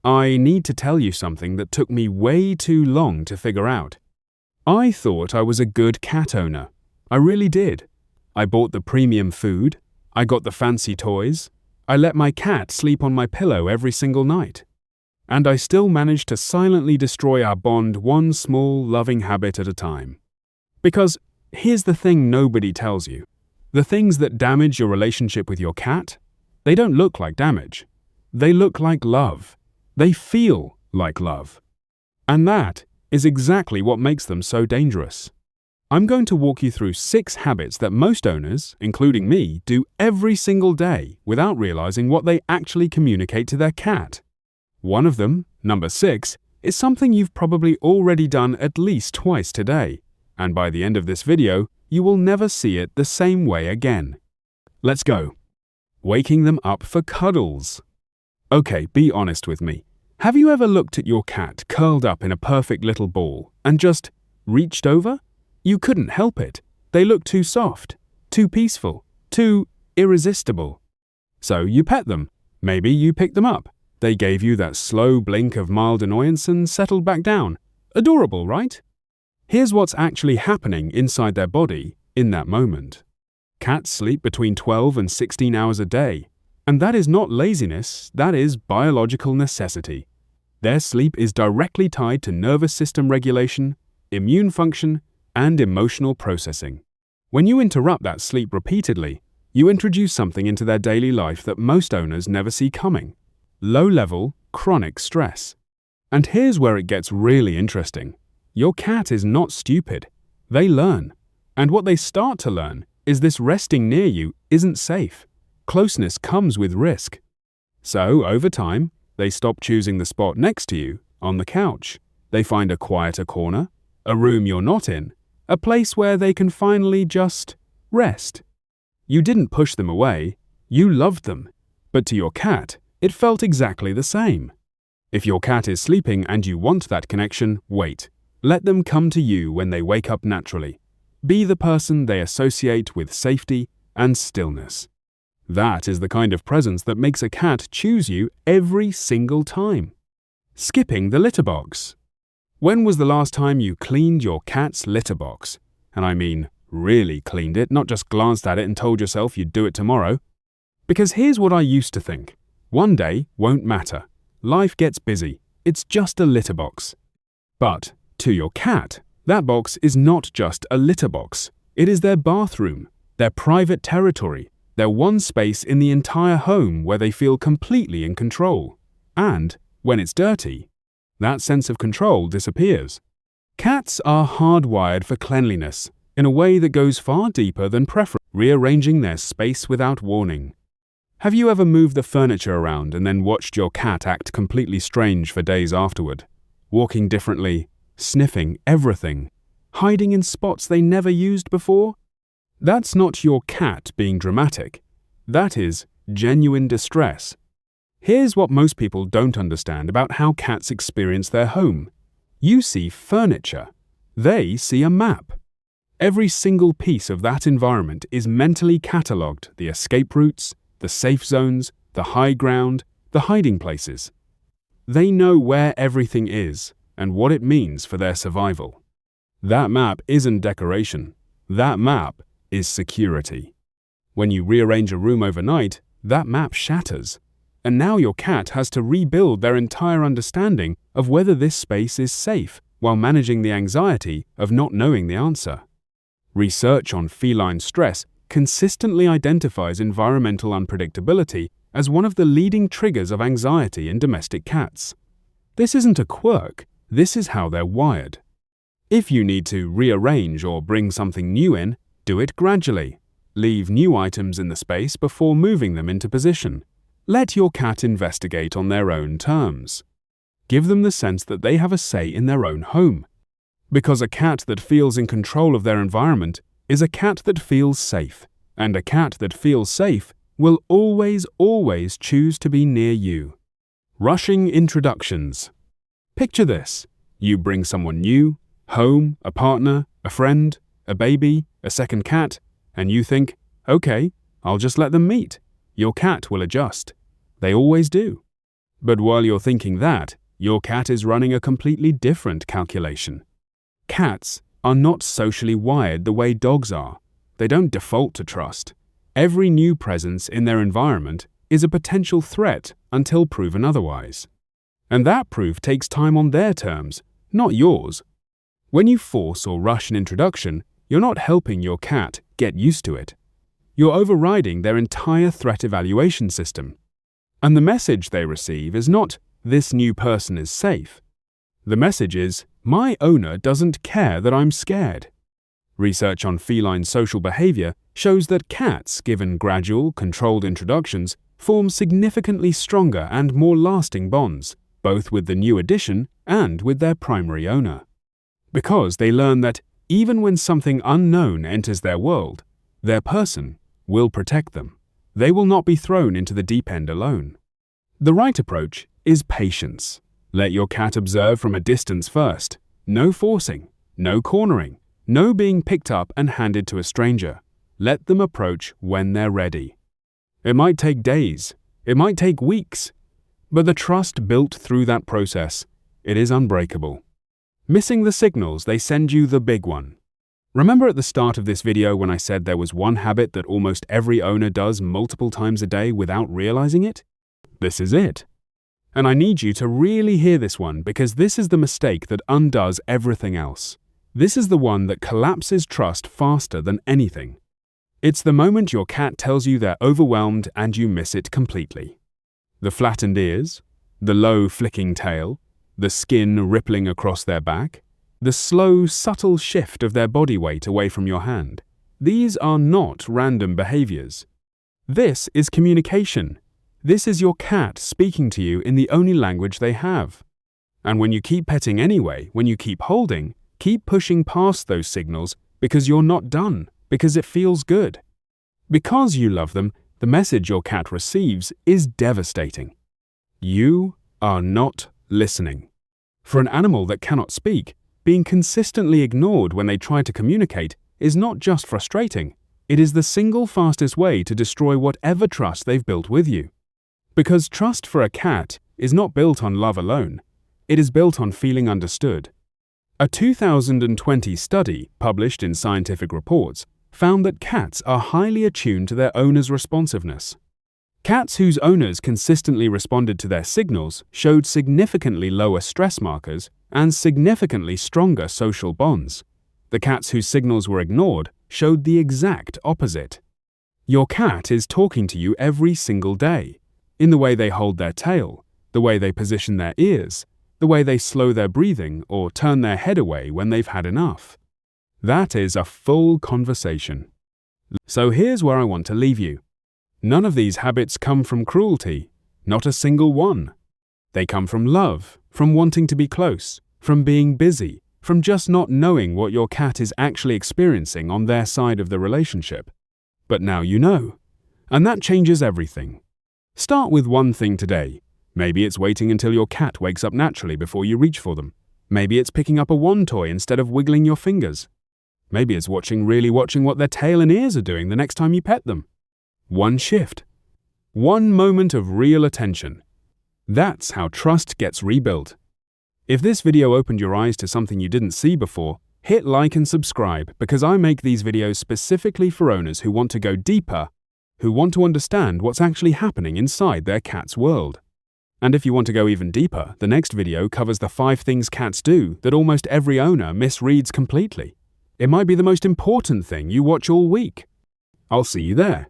I need to tell you something that took me way too long to figure out. I thought I was a good cat owner. I really did. I bought the premium food. I got the fancy toys. I let my cat sleep on my pillow every single night. And I still managed to silently destroy our bond one small, loving habit at a time. Because here's the thing nobody tells you. The things that damage your relationship with your cat, they don't look like damage. They look like love. They feel like love. And that is exactly what makes them so dangerous. I'm going to walk you through 6 habits that most owners, including me, do every single day without realizing what they actually communicate to their cat. One of them, number 6, is something you've probably already done at least twice today, and by the end of this video, you will never see it the same way again. Let's go. Waking them up for cuddles. Okay, be honest with me. Have you ever looked at your cat curled up in a perfect little ball and just reached over? You couldn't help it. They looked too soft, too peaceful, too irresistible. So you pet them. Maybe you picked them up. They gave you that slow blink of mild annoyance and settled back down. Adorable, right? Here's what's actually happening inside their body in that moment. Cats sleep between 12 and 16 hours a day, and that is not laziness, that is biological necessity. Their sleep is directly tied to nervous system regulation, immune function, and emotional processing. When you interrupt that sleep repeatedly, you introduce something into their daily life that most owners never see coming: low-level, chronic stress. And here's where it gets really interesting. Your cat is not stupid. They learn. And what they start to learn is this: resting near you isn't safe. Closeness comes with risk. So, over time, they stop choosing the spot next to you on the couch. They find a quieter corner, a room you're not in, a place where they can finally just rest. You didn't push them away, you loved them. But to your cat, it felt exactly the same. If your cat is sleeping and you want that connection, wait. Let them come to you when they wake up naturally. Be the person they associate with safety and stillness. That is the kind of presence that makes a cat choose you every single time. Skipping the litter box. When was the last time you cleaned your cat's litter box? And I mean really cleaned it, not just glanced at it and told yourself you'd do it tomorrow. Because here's what I used to think. One day won't matter. Life gets busy. It's just a litter box. But to your cat, that box is not just a litter box. It is their bathroom, their private territory, their one space in the entire home where they feel completely in control. And when it's dirty, that sense of control disappears. Cats are hardwired for cleanliness in a way that goes far deeper than preference, rearranging their space without warning. Have you ever moved the furniture around and then watched your cat act completely strange for days afterward? Walking differently, sniffing everything, hiding in spots they never used before? That's not your cat being dramatic. That is genuine distress. Here's what most people don't understand about how cats experience their home. You see furniture. They see a map. Every single piece of that environment is mentally catalogued: the escape routes, the safe zones, the high ground, the hiding places. They know where everything is and what it means for their survival. That map isn't decoration. That map is security. When you rearrange a room overnight, that map shatters. And now your cat has to rebuild their entire understanding of whether this space is safe while managing the anxiety of not knowing the answer. Research on feline stress consistently identifies environmental unpredictability as one of the leading triggers of anxiety in domestic cats. This isn't a quirk, this is how they're wired. If you need to rearrange or bring something new in, do it gradually. Leave new items in the space before moving them into position. Let your cat investigate on their own terms. Give them the sense that they have a say in their own home. Because a cat that feels in control of their environment is a cat that feels safe, and a cat that feels safe will always choose to be near you. Rushing introductions. Picture this. You bring someone new, home, a partner, a friend, a baby, a second cat, and you think, okay, I'll just let them meet. Your cat will adjust. They always do. But while you're thinking that, your cat is running a completely different calculation. Cats are not socially wired the way dogs are. They don't default to trust. Every new presence in their environment is a potential threat until proven otherwise. And that proof takes time on their terms, not yours. When you force or rush an introduction, you're not helping your cat get used to it. You're overriding their entire threat evaluation system. And the message they receive is not, "This new person is safe." The message is, "My owner doesn't care that I'm scared." Research on feline social behavior shows that cats, given gradual, controlled introductions, form significantly stronger and more lasting bonds, both with the new addition and with their primary owner. Because they learn that even when something unknown enters their world, their person will protect them. They will not be thrown into the deep end alone. The right approach is patience. Let your cat observe from a distance first. No forcing, no cornering, no being picked up and handed to a stranger. Let them approach when they're ready. It might take days, it might take weeks, but the trust built through that process, it is unbreakable. Missing the signals, they send you the big one. Remember at the start of this video when I said there was one habit that almost every owner does multiple times a day without realizing it? This is it. And I need you to really hear this one because this is the mistake that undoes everything else. This is the one that collapses trust faster than anything. It's the moment your cat tells you they're overwhelmed and you miss it completely. The flattened ears, the low flicking tail, the skin rippling across their back, the slow, subtle shift of their body weight away from your hand. These are not random behaviors. This is communication. This is your cat speaking to you in the only language they have. And when you keep petting anyway, when you keep holding, keep pushing past those signals because you're not done, because it feels good. Because you love them, the message your cat receives is devastating. You are not listening. For an animal that cannot speak, being consistently ignored when they try to communicate is not just frustrating, it is the single fastest way to destroy whatever trust they've built with you. Because trust for a cat is not built on love alone, it is built on feeling understood. A 2020 study published in Scientific Reports found that cats are highly attuned to their owner's responsiveness. Cats whose owners consistently responded to their signals showed significantly lower stress markers and significantly stronger social bonds. The cats whose signals were ignored showed the exact opposite. Your cat is talking to you every single day, in the way they hold their tail, the way they position their ears, the way they slow their breathing or turn their head away when they've had enough. That is a full conversation. So here's where I want to leave you. None of these habits come from cruelty, not a single one. They come from love, from wanting to be close, from being busy, from just not knowing what your cat is actually experiencing on their side of the relationship. But now you know, and that changes everything. Start with one thing today. Maybe it's waiting until your cat wakes up naturally before you reach for them. Maybe it's picking up a wand toy instead of wiggling your fingers. Maybe it's really watching what their tail and ears are doing the next time you pet them. One shift. One moment of real attention. That's how trust gets rebuilt. If this video opened your eyes to something you didn't see before, hit like and subscribe because I make these videos specifically for owners who want to go deeper, who want to understand what's actually happening inside their cat's world. And if you want to go even deeper, the next video covers the 5 things cats do that almost every owner misreads completely. It might be the most important thing you watch all week. I'll see you there.